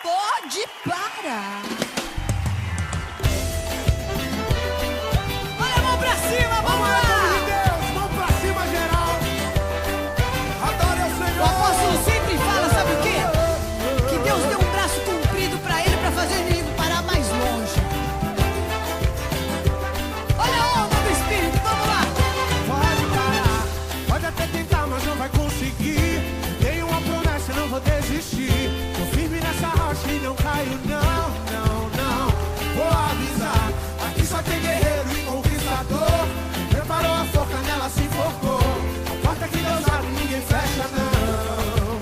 Pode parar. Olha a mão pra cima, vamos lá. Deus, mão pra cima, geral. Adore ao Senhor. O apóstolo sempre fala, sabe o quê? Que Deus deu um braço comprido pra ele, pra fazer ele parar mais longe. Olha a onda do Espírito, vamos lá. Pode parar, pode até tentar, mas não vai conseguir. Tenho uma promessa, não vou desistir. Tô firme nessa rocha e não caio, não, não, não. Vou avisar, aqui só tem guerreiro e conquistador. Preparou a forca, nela se enforcou. A porta que Deus abre, ninguém fecha, não.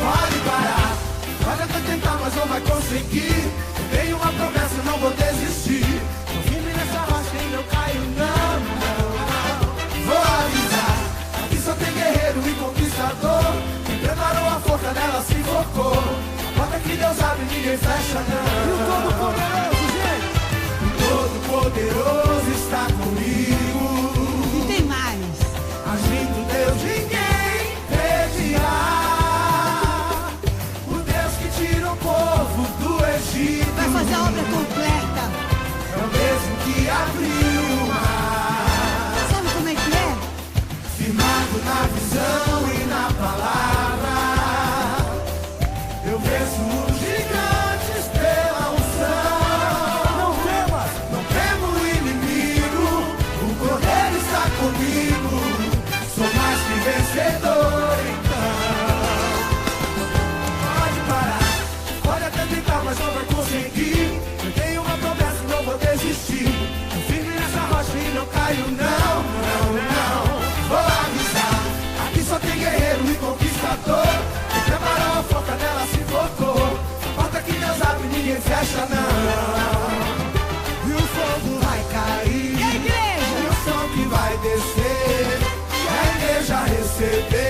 Pode parar, pode até tentar, mas não vai conseguir. Tenho uma promessa, não vou desistir. Tô firme nessa rocha e não caio, não, não, não. Vou avisar, aqui só tem guerreiro e conquistador. Quem preparou a forca dela se enforcou. A porta que Deus abre, ninguém fecha, não. E o Todo-Poderoso, gente? O Todo-Poderoso está comigo. E tem mais. Agindo Deus, ninguém impedirá. O Deus que tira o povo do Egito Vai fazer a obra completa. é o mesmo que abriu o mar. Sabe como é que é? Firmado na visão e na palavra, eu venço os gigantes pela unção. Não temas, não temo o inimigo, o Cordeiro está comigo. Sou mais que vencedor, então. Pode parar, pode até tentar, mas não vai conseguir. Eu tenho uma promessa, não vou desistir. Tô firme nessa rocha e não caio, não, não, não. Vou avisar, aqui só tem guerreiro e conquistador. Quem preparou a forca dela se enforcou. A porta que Deus abre, ninguém fecha, não. E o fogo vai cair, E a igreja? e o som que vai descer, e a igreja receber.